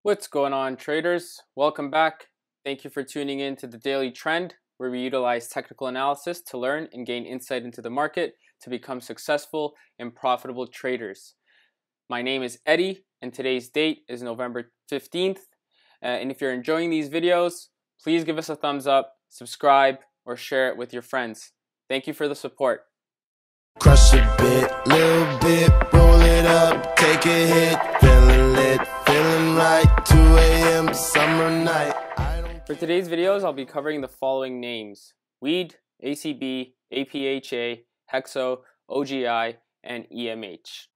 What's going on, traders? Welcome back. Thank you for tuning in to the Daily Trend, where we utilize technical analysis to learn and gain insight into the market to become successful and profitable traders. My name is Eddie, and today's date is November 15th. And if you're enjoying these videos, please give us a thumbs up, subscribe, or share it with your friends. Thank you for the support. Crush a bit, little bit, roll it up, take a hit, feeling lit, feeling right, 2 a.m. summer night. For today's videos, I'll be covering the following names: weed, ACB, APHA, Hexo, OGI, and EMH.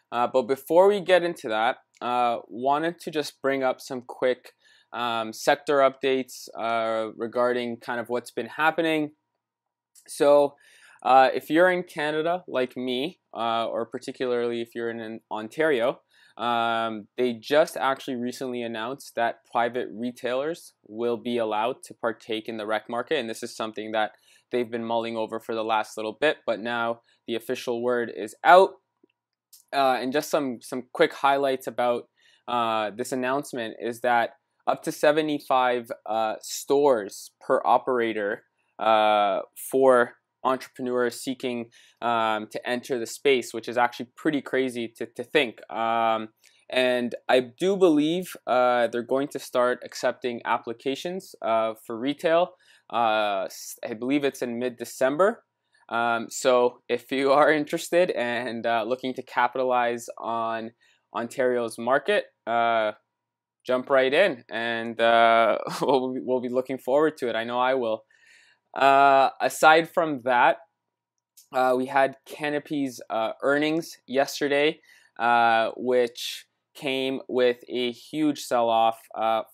But before we get into that, wanted to just bring up some quick sector updates regarding kind of what's been happening. So if you're in Canada like me, or particularly if you're in Ontario, they just actually recently announced that private retailers will be allowed to partake in the rec market, and this is something that they've been mulling over for the last little bit, but now the official word is out. And just some quick highlights about this announcement is that up to 75 stores per operator for entrepreneurs seeking to enter the space, which is actually pretty crazy to think. And I do believe they're going to start accepting applications for retail. I believe it's in mid-December. So if you are interested and looking to capitalize on Ontario's market, jump right in, and we'll be looking forward to it. I know I will. Aside from that, we had Canopy's earnings yesterday, which came with a huge sell-off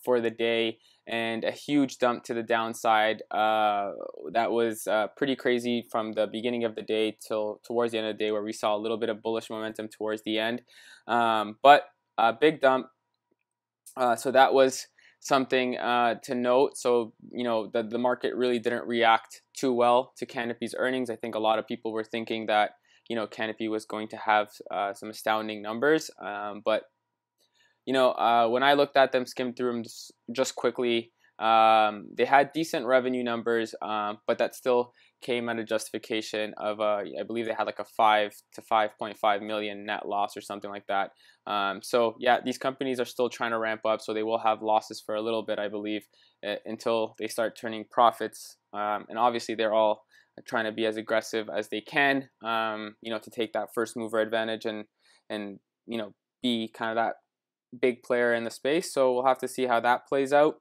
for the day and a huge dump to the downside. That was pretty crazy from the beginning of the day till towards the end of the day, where we saw a little bit of bullish momentum towards the end, but a big dump. So that was something to note. So, you know, the market really didn't react too well to Canopy's earnings. I think a lot of people were thinking that, you know, Canopy was going to have some astounding numbers. But, you know, when I looked at them, skimmed through them just quickly, they had decent revenue numbers, but that still came at a justification of, I believe they had like a 5 to 5.5 million net loss or something like that. So yeah, these companies are still trying to ramp up, so they will have losses for a little bit, I believe, until they start turning profits. And obviously they're all trying to be as aggressive as they can, you know, to take that first mover advantage and you know, be kind of that big player in the space. So we'll have to see how that plays out.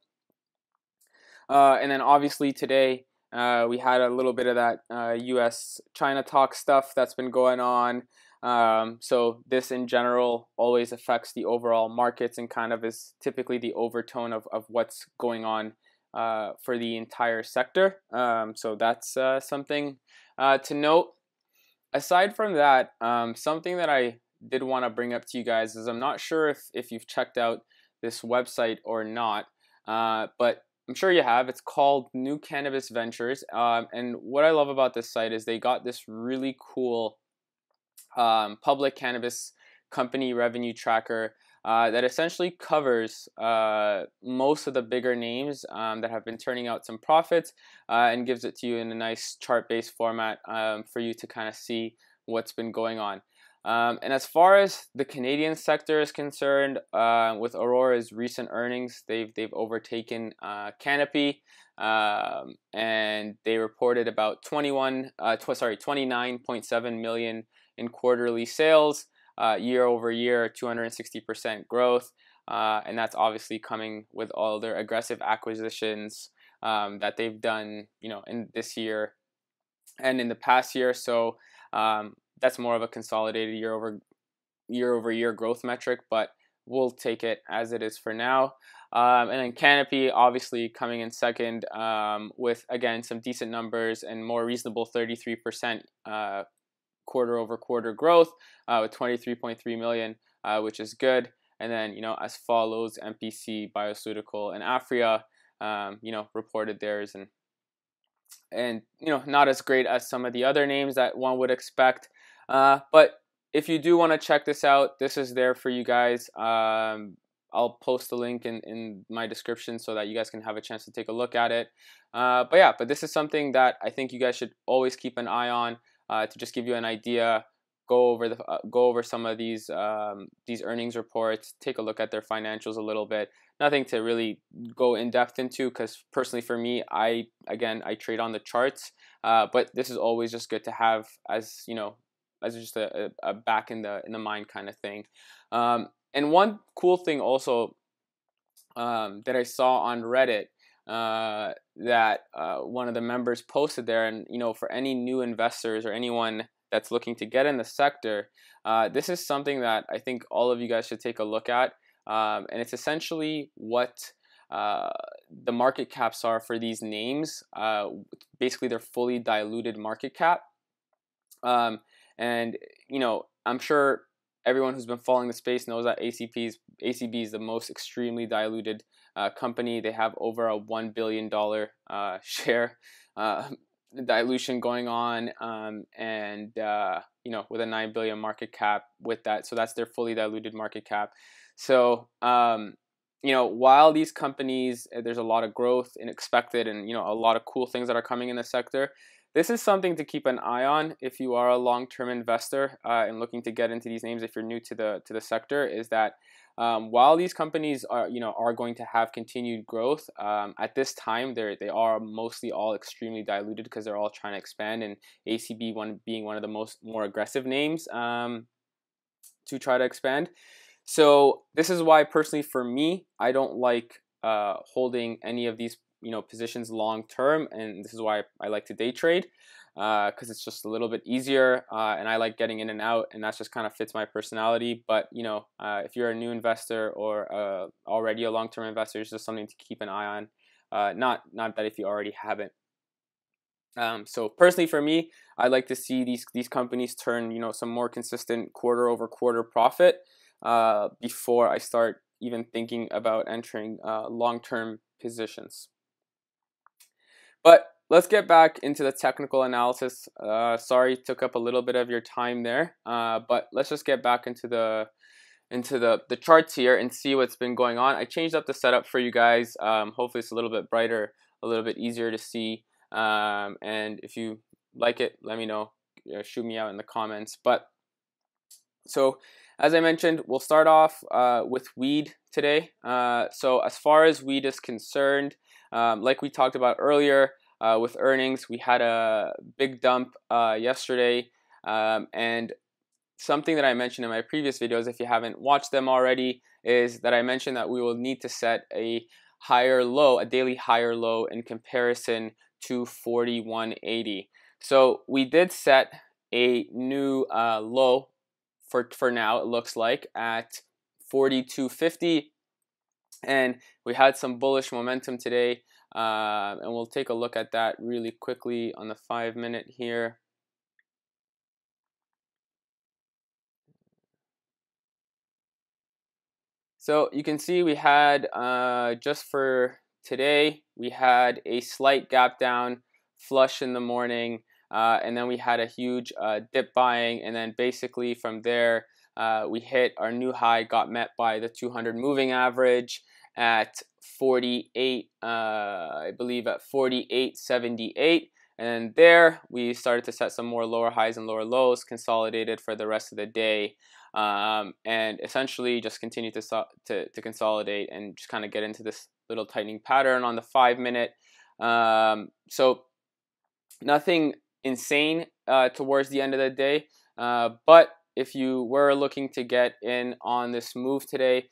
And then obviously today we had a little bit of that US-China talk stuff that's been going on. So this in general always affects the overall markets and kind of is typically the overtone of what's going on for the entire sector. So that's something to note. Aside from that, something that I did want to bring up to you guys is I'm not sure if you've checked out this website or not, but I'm sure you have. It's called New Cannabis Ventures, and what I love about this site is they got this really cool public cannabis company revenue tracker that essentially covers most of the bigger names that have been turning out some profits, and gives it to you in a nice chart-based format for you to kind of see what's been going on. And as far as the Canadian sector is concerned, with Aurora's recent earnings, they've overtaken Canopy, and they reported about 29.7 million in quarterly sales, year over year, 260% growth, and that's obviously coming with all their aggressive acquisitions that they've done, you know, in this year and in the past year. So that's more of a consolidated year over year growth metric, but we'll take it as it is for now. And then Canopy obviously coming in second, with again some decent numbers and more reasonable 33% quarter over quarter growth, with 23.3 million, which is good. And then, you know, as follows, MPC, Bioceutical, and Aphria, you know, reported theirs, and you know, not as great as some of the other names that one would expect. But if you do want to check this out, this is there for you guys. I'll post the link in my description so that you guys can have a chance to take a look at it. But this is something that I think you guys should always keep an eye on to just give you an idea. Go over some of these earnings reports. Take a look at their financials a little bit. Nothing to really go in depth into, because personally for me, I trade on the charts. But this is always just good to have as as just a back in the mind kind of thing. And one cool thing also that I saw on Reddit that one of the members posted there, and for any new investors or anyone that's looking to get in the sector, this is something that I think all of you guys should take a look at, and it's essentially what the market caps are for these names. Basically, they're fully diluted market cap, and I'm sure everyone who's been following the space knows that ACB is the most extremely diluted company. They have over a $1 billion share dilution going on, and with a $9 billion market cap with that. So that's their fully diluted market cap. So while these companies, there's a lot of growth and expected, and a lot of cool things that are coming in the sector, this is something to keep an eye on if you are a long-term investor and looking to get into these names. If you're new to the sector, is that while these companies are going to have continued growth, at this time they are mostly all extremely diluted because they're all trying to expand, and ACB being one of the more aggressive names to try to expand. So this is why personally for me, I don't like holding any of these positions long term, and this is why I like to day trade, because it's just a little bit easier, and I like getting in and out, and that just kind of fits my personality. But if you're a new investor or already a long-term investor, it's just something to keep an eye on. Not that if you already haven't. So personally for me, I like to see these companies turn some more consistent quarter-over-quarter profit before I start even thinking about entering long-term positions. But let's get back into the technical analysis. Sorry, took up a little bit of your time there, but let's just get back into the charts here and see what's been going on. I changed up the setup for you guys. Hopefully it's a little bit brighter, a little bit easier to see. And if you like it, let me know. Shoot me out in the comments. But so as I mentioned, we'll start off with weed today. So as far as weed is concerned, like we talked about earlier with earnings, we had a big dump yesterday, and something that I mentioned in my previous videos, if you haven't watched them already, is that I mentioned that we will need to set a higher low, a daily higher low in comparison to 4180. So we did set a new low for now, it looks like, at 4250, and we had some bullish momentum today, and we'll take a look at that really quickly on the 5-minute here. So you can see we had, just for today, we had a slight gap down, flush in the morning, and then we had a huge dip buying, and then basically from there we hit our new high, got met by the 200 moving average at 48, I believe at 48.78, and there we started to set some more lower highs and lower lows, consolidated for the rest of the day, and essentially just continue to consolidate and just kind of get into this little tightening pattern on the 5-minute. So nothing insane towards the end of the day, but if you were looking to get in on this move today,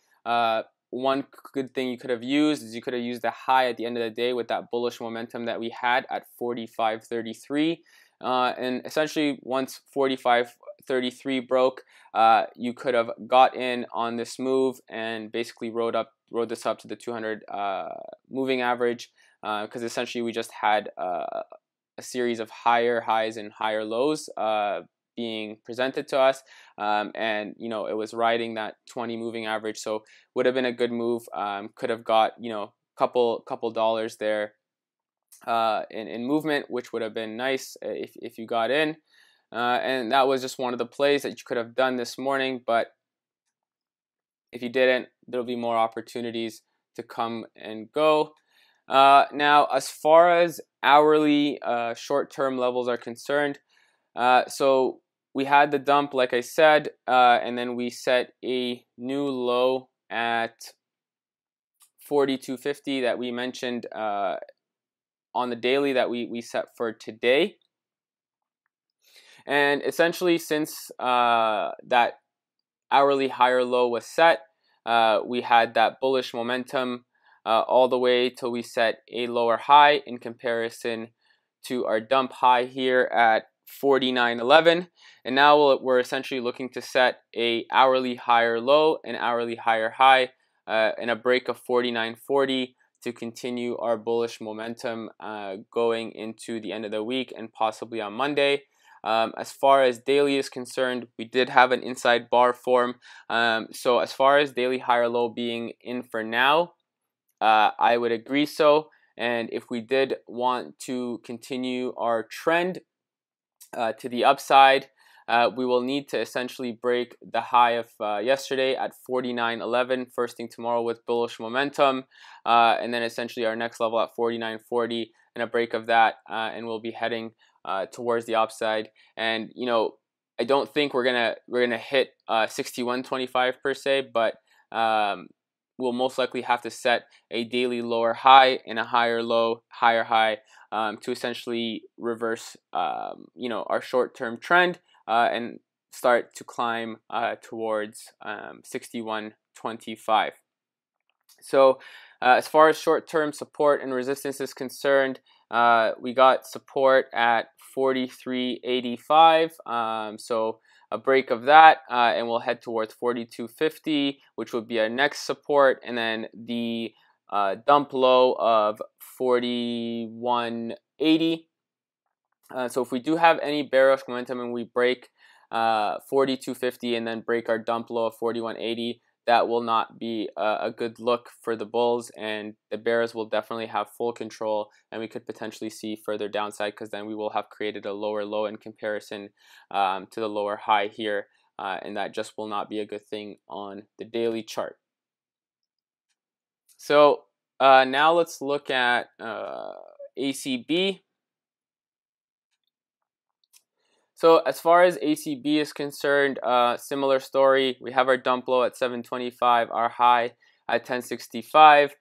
one good thing you could have used is you could have used the high at the end of the day with that bullish momentum that we had at 45.33, and essentially once 45.33 broke, you could have got in on this move and basically rode this up to the 200 moving average, because essentially we just had a series of higher highs and higher lows being presented to us, and it was riding that 20 moving average, so would have been a good move. Could have got couple dollars there in movement, which would have been nice if you got in, and that was just one of the plays that you could have done this morning. But if you didn't, there'll be more opportunities to come and go. Now, as far as hourly short-term levels are concerned, so we had the dump, like I said, and then we set a new low at 42.50 that we mentioned on the daily that we set for today. And essentially, since that hourly higher low was set, we had that bullish momentum all the way till we set a lower high in comparison to our dump high here at 49.11, and now we're essentially looking to set a hourly higher low and hourly higher high and a break of 49.40 to continue our bullish momentum going into the end of the week and possibly on Monday. As far as daily is concerned, we did have an inside bar form. So as far as daily higher low being in for now, I would agree so. And if we did want to continue our trend to the upside, we will need to essentially break the high of yesterday at 49.11 first thing tomorrow with bullish momentum, and then essentially our next level at 49.40 and a break of that, and we'll be heading towards the upside. And you know, I don't think we're gonna hit 61.25 per se, but we'll most likely have to set a daily lower high and a higher low, higher high to essentially reverse you know, our short-term trend and start to climb towards 61.25. So as far as short-term support and resistance is concerned, we got support at 43.85, so a break of that, and we'll head towards 42.50, which would be our next support, and then the dump low of 41.80. So if we do have any bearish momentum and we break 42.50 and then break our dump low of 41.80, that will not be a good look for the bulls, and the bears will definitely have full control, and we could potentially see further downside because then we will have created a lower low in comparison to the lower high here, and that just will not be a good thing on the daily chart. So now let's look at ACB. So as far as ACB is concerned, similar story. We have our dump low at 725, our high at 1065.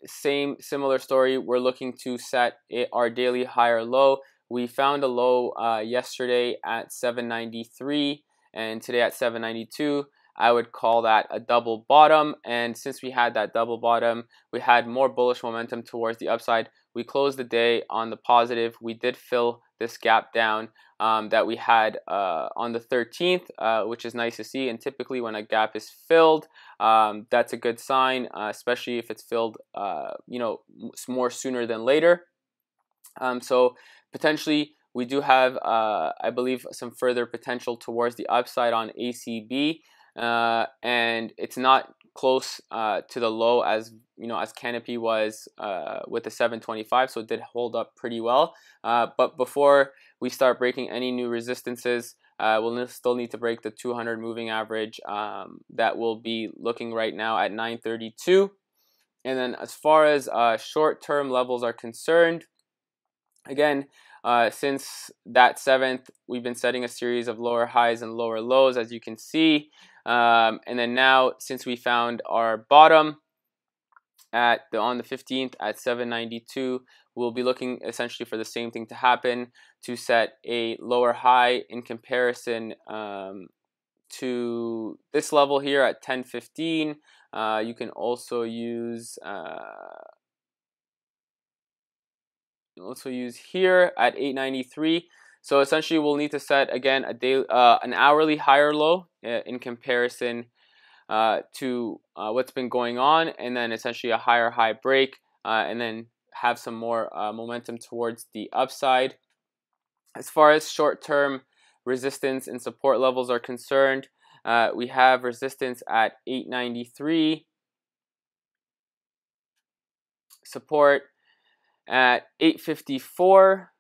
Similar story. We're looking to set our daily higher low. We found a low yesterday at 793 and today at 792. I would call that a double bottom, and since we had that double bottom, we had more bullish momentum towards the upside. We closed the day on the positive. We did fill this gap down that we had on the 13th, which is nice to see. And typically when a gap is filled, that's a good sign, especially if it's filled you know, more sooner than later. So potentially we do have, I believe, some further potential towards the upside on ACB, and it's not close to the low as, you know, as Canopy was with the 725, so it did hold up pretty well. But before we start breaking any new resistances, we'll still need to break the 200 moving average that will be looking right now at 932. And then as far as short-term levels are concerned, again, since that 7th, we've been setting a series of lower highs and lower lows, as you can see. And then now, since we found our bottom on the 15th at 792, we'll be looking essentially for the same thing to happen, to set a lower high in comparison to this level here at 1015. You can also use here at 893. So essentially we'll need to set again an hourly higher low in comparison to what's been going on, and then essentially a higher high break, and then have some more momentum towards the upside. As far as short-term resistance and support levels are concerned, we have resistance at 893, support at 854,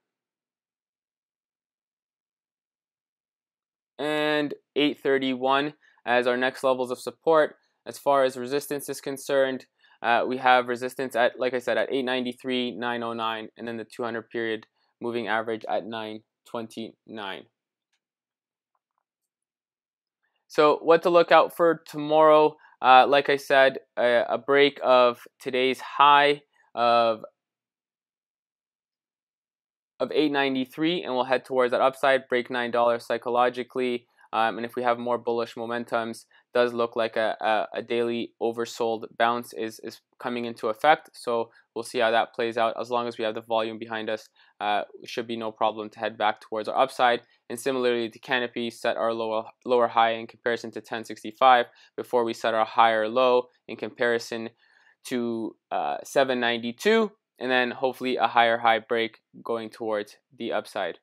and 831 as our next levels of support. as far as resistance is concerned, we have resistance at, like I said, at 893, 909, and then the 200 period moving average at 929. So what to look out for tomorrow, like I said, a break of today's high of 893, and we'll head towards that upside, break $9 psychologically. And if we have more bullish momentums, does look like a daily oversold bounce is coming into effect. So we'll see how that plays out. As long as we have the volume behind us, should be no problem to head back towards our upside. And similarly to Canopy, set our lower high in comparison to 1065 before we set our higher low in comparison to 792, and then hopefully a higher high break going towards the upside.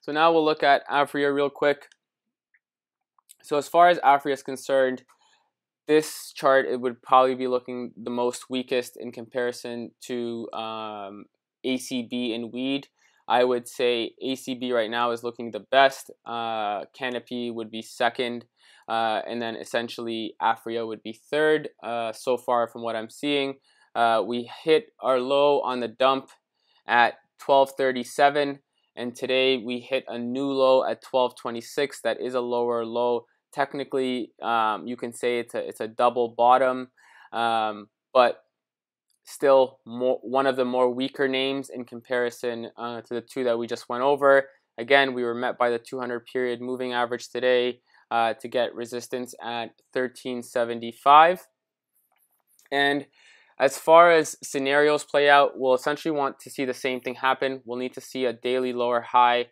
So now we'll look at Aphria real quick. So as far as Aphria is concerned, this chart, it would probably be looking the most weakest in comparison to ACB and weed. I would say ACB right now is looking the best. Canopy would be second. And then essentially Aphria would be third so far from what I'm seeing. We hit our low on the dump at 1237. And today we hit a new low at 1226. That is a lower low. Technically, you can say it's a double bottom, but still one of the more weaker names in comparison to the two that we just went over. Again, we were met by the 200 period moving average today to get resistance at 1375. And as far as scenarios play out, we'll essentially want to see the same thing happen. We'll need to see a daily lower high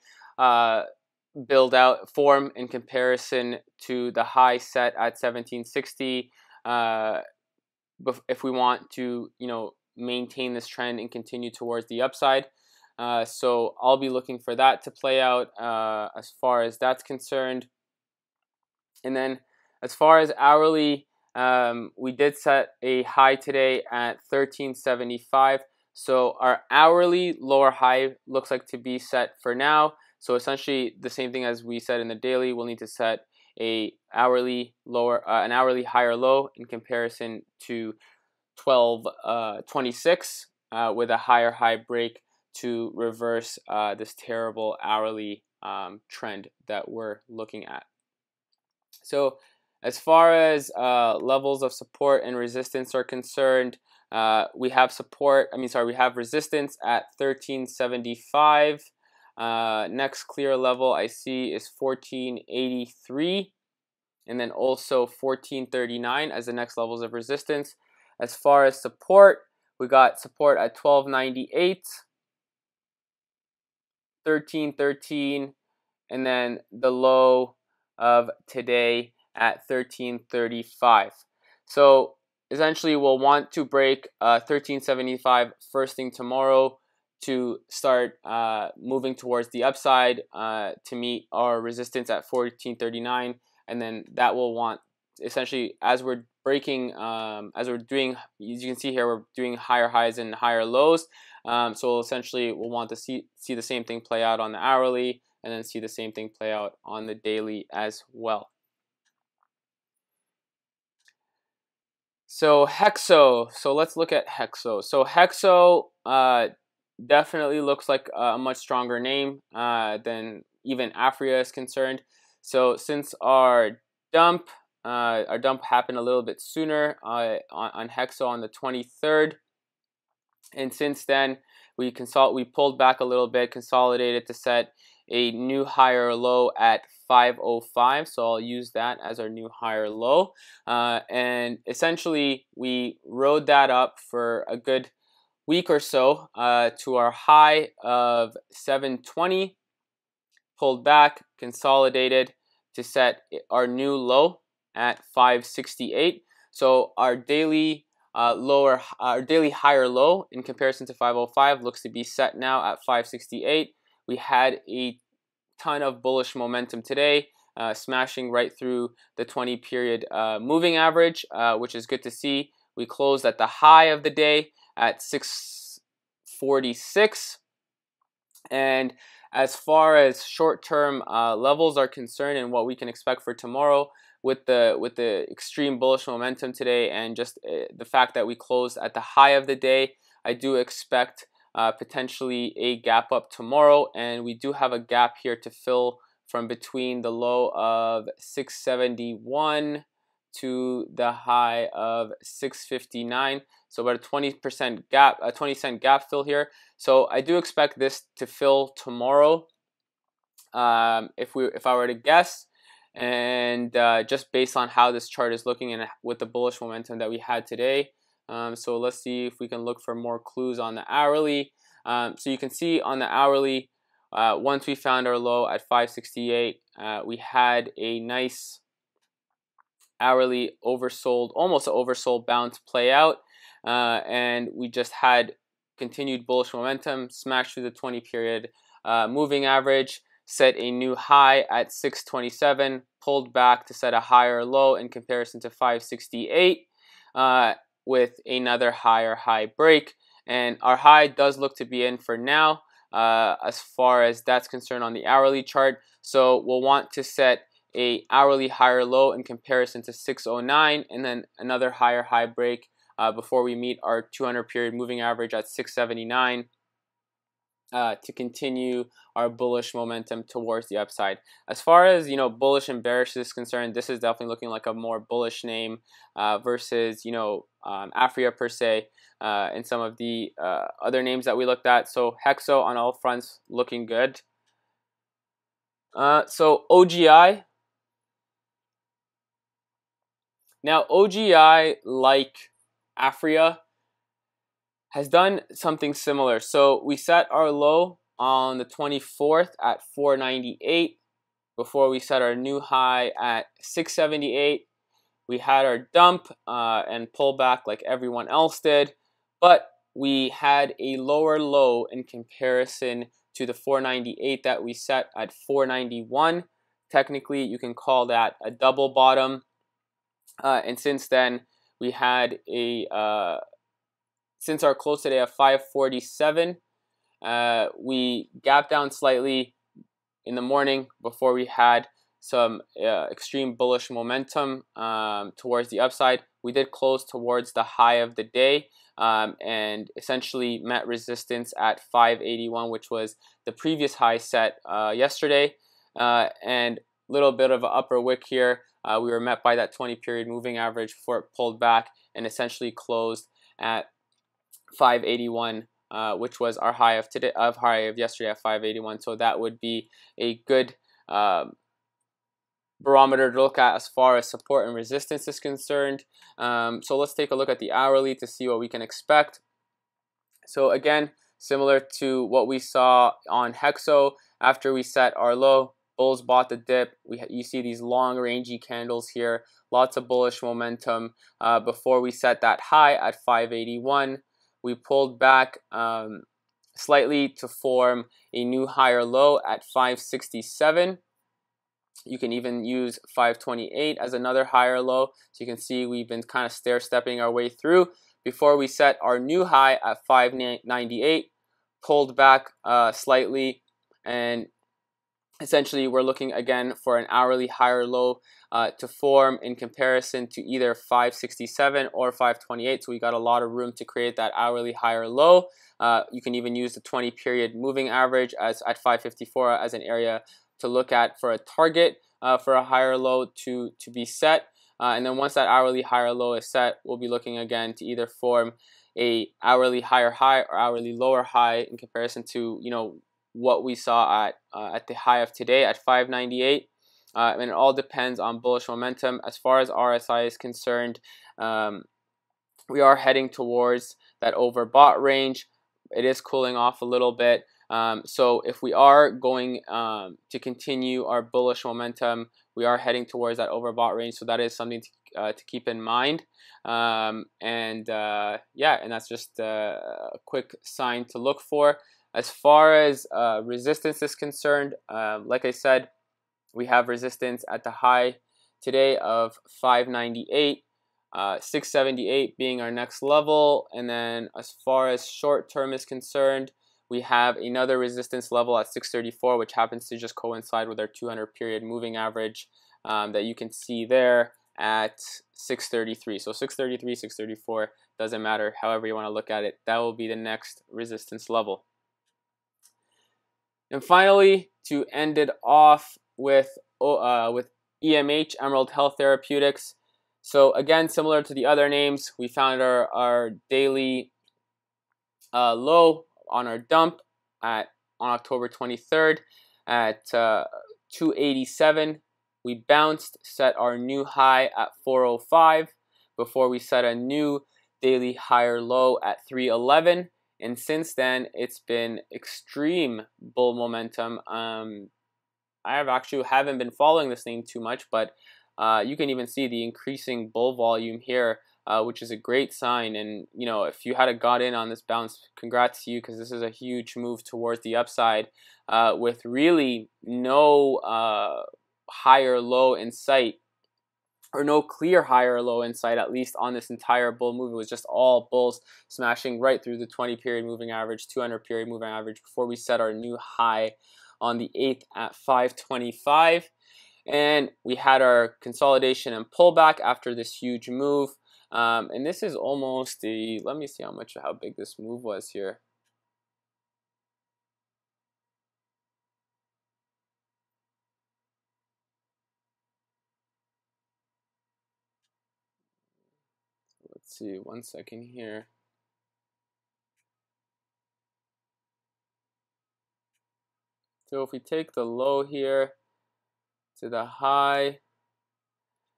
build out form in comparison to the high set at 1760 if we want to, maintain this trend and continue towards the upside. So I'll be looking for that to play out as far as that's concerned. And then as far as hourly, we did set a high today at 1375. So our hourly lower high looks like to be set for now. So essentially the same thing as we said in the daily, we'll need to set an hourly higher low in comparison to 1226 with a higher high break to reverse this terrible hourly trend that we're looking at. So as far as levels of support and resistance are concerned, we have resistance at 1375. Next clear level I see is 1483, and then also 1439 as the next levels of resistance. As far as support, we got support at 1298, 1313, and then the low of today at 1335. So essentially we'll want to break 1375 first thing tomorrow to start moving towards the upside to meet our resistance at 1439, and then that will want essentially as we're breaking as you can see here, we're doing higher highs and higher lows. So essentially we'll want to see the same thing play out on the hourly, and then see the same thing play out on the daily as well. So Hexo, so let's look at Hexo. So Hexo definitely looks like a much stronger name than even Aphria is concerned. So since our dump happened a little bit sooner on Hexo on the 23rd, and since then we pulled back a little bit, consolidated to set a new higher low at 505. So I'll use that as our new higher low, and essentially we rode that up for a good week or so to our high of 720, pulled back, consolidated to set our new low at 568. So our daily higher low in comparison to 505 looks to be set now at 568. We had a ton of bullish momentum today, smashing right through the 20 period moving average, which is good to see. We closed at the high of the day at 646, and as far as short-term levels are concerned and what we can expect for tomorrow, with the extreme bullish momentum today and just the fact that we closed at the high of the day, I do expect potentially a gap up tomorrow, and we do have a gap here to fill from between the low of 671 to the high of 659. So about a 20% gap, a 20-cent gap fill here. So I do expect this to fill tomorrow, if I were to guess, and just based on how this chart is looking and with the bullish momentum that we had today. So let's see if we can look for more clues on the hourly. So you can see on the hourly, once we found our low at 568, we had a nice hourly oversold, almost an oversold bounce play out, and we just had continued bullish momentum, smashed through the 20 period moving average, set a new high at 627, pulled back to set a higher low in comparison to 568, with another higher high break, and our high does look to be in for now, as far as that's concerned on the hourly chart. So we'll want to set a hourly higher low in comparison to 609, and then another higher high break before we meet our 200 period moving average at 679 to continue our bullish momentum towards the upside. As far as bullish and bearish is concerned, this is definitely looking like a more bullish name versus Aphria per se, and some of the other names that we looked at. So Hexo on all fronts looking good. So OGI. Now OGI, like Aphria, has done something similar. So we set our low on the 24th at 498 before we set our new high at 678. We had our dump and pull back like everyone else did, but we had a lower low in comparison to the 498 that we set at 491. Technically, you can call that a double bottom. And since then, we had since our close today at 547, we gapped down slightly in the morning before we had some extreme bullish momentum towards the upside. We did close towards the high of the day and essentially met resistance at 581, which was the previous high set yesterday, and a little bit of an upper wick here. We were met by that 20 period moving average before it pulled back and essentially closed at 581, which was our high of today, high of yesterday at 581. So that would be a good barometer to look at as far as support and resistance is concerned. So let's take a look at the hourly to see what we can expect. So again, similar to what we saw on Hexo, after we set our low, bulls bought the dip. You see these long rangy candles here, lots of bullish momentum before we set that high at 581. We pulled back slightly to form a new higher low at 567. You can even use 528 as another higher low. So you can see we've been kind of stair-stepping our way through before we set our new high at 598, pulled back slightly, and essentially we're looking again for an hourly higher low to form in comparison to either 567 or 528. So we got a lot of room to create that hourly higher low. You can even use the 20 period moving average as at 554 as an area to look at for a target for a higher low to be set. And then once that hourly higher low is set, we'll be looking again to either form a hourly higher high or hourly lower high in comparison to what we saw at the high of today at 598. And it all depends on bullish momentum. As far as RSI is concerned, we are heading towards that overbought range. It is cooling off a little bit. So if we are going to continue our bullish momentum, we are heading towards that overbought range. So that is something to keep in mind. Yeah, and that's just a quick sign to look for. As far as resistance is concerned, like I said, we have resistance at the high today of 598, 678 being our next level. And then as far as short term is concerned, we have another resistance level at 634, which happens to just coincide with our 200 period moving average that you can see there at 633. So 633, 634, doesn't matter, however you want to look at it. That will be the next resistance level. And finally, to end it off with EMH, Emerald Health Therapeutics. So again, similar to the other names, we found our daily low on our dump on October 23rd at 287. We bounced, set our new high at 405 before we set a new daily higher low at 311. And since then, it's been extreme bull momentum. I haven't been following this name too much, but you can even see the increasing bull volume here, which is a great sign. And you know, if you had got in on this bounce, congrats to you, because this is a huge move towards the upside with really no higher low in sight, or no clear higher low in sight, at least on this entire bull move. It was just all bulls smashing right through the 20 period moving average, 200 period moving average before we set our new high on the 8th at 525. And we had our consolidation and pullback after this huge move. And this is almost let me see how big this move was here. Let's see, 1 second here. So if we take the low here to the high,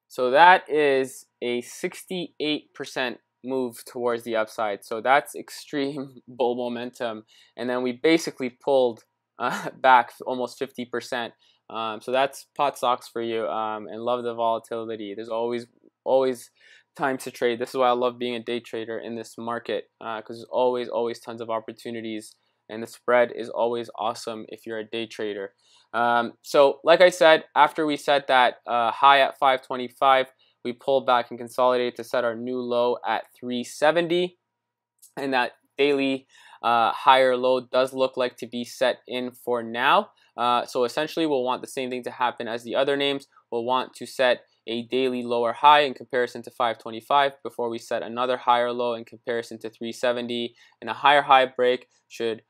so that is a 68% move towards the upside. So that's extreme bull momentum. And then we basically pulled back almost 50%. So that's pot stocks for you, and love the volatility. There's always time to trade. This is why I love being a day trader in this market, because there's always tons of opportunities, and the spread is always awesome if you're a day trader. So like I said, after we set that high at 525, we pulled back and consolidated to set our new low at 370, and that daily higher low does look like to be set in for now. So essentially we'll want the same thing to happen as the other names. We'll want to set a daily lower high in comparison to 525 before we set another higher low in comparison to 370, and a higher high break should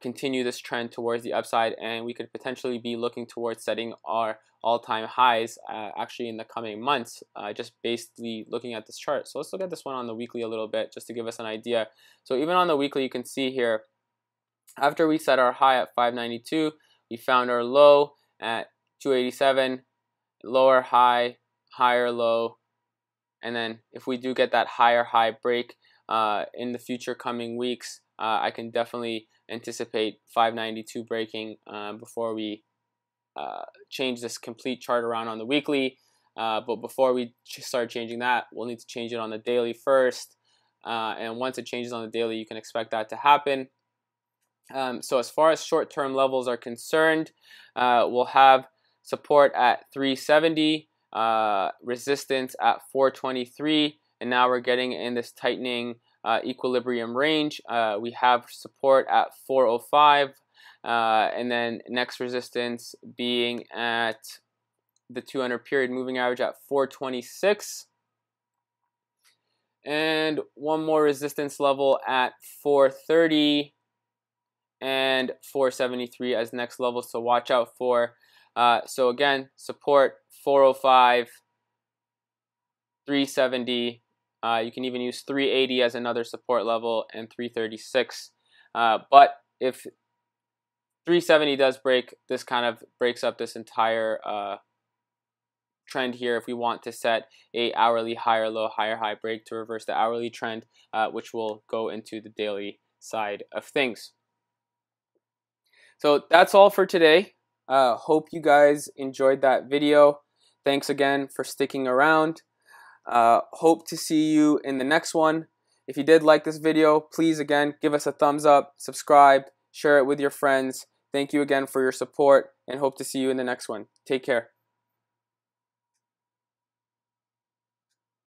continue this trend towards the upside, and we could potentially be looking towards setting our all-time highs actually in the coming months, just basically looking at this chart. So let's look at this one on the weekly a little bit just to give us an idea. So even on the weekly, you can see here, after we set our high at 592, we found our low at 287, lower high, higher low, and then if we do get that higher high break in the future coming weeks, I can definitely anticipate 592 breaking before we change this complete chart around on the weekly. But before we start changing that, we'll need to change it on the daily first. And once it changes on the daily, you can expect that to happen. So as far as short-term levels are concerned, we'll have support at 370, resistance at 423, and now we're getting in this tightening equilibrium range. We have support at 405, and then next resistance being at the 200 period moving average at 426, and one more resistance level at 430 and 473 as next levels to watch out for. So again, support 405, 370. You can even use 380 as another support level, and 336. But if 370 does break, this kind of breaks up this entire trend here. If we want to set a hourly higher low, higher high break to reverse the hourly trend, which will go into the daily side of things. So that's all for today. Hope you guys enjoyed that video. Thanks again for sticking around. Hope to see you in the next one. If you did like this video, please again give us a thumbs up, subscribe, share it with your friends. Thank you again for your support, and hope to see you in the next one. Take care.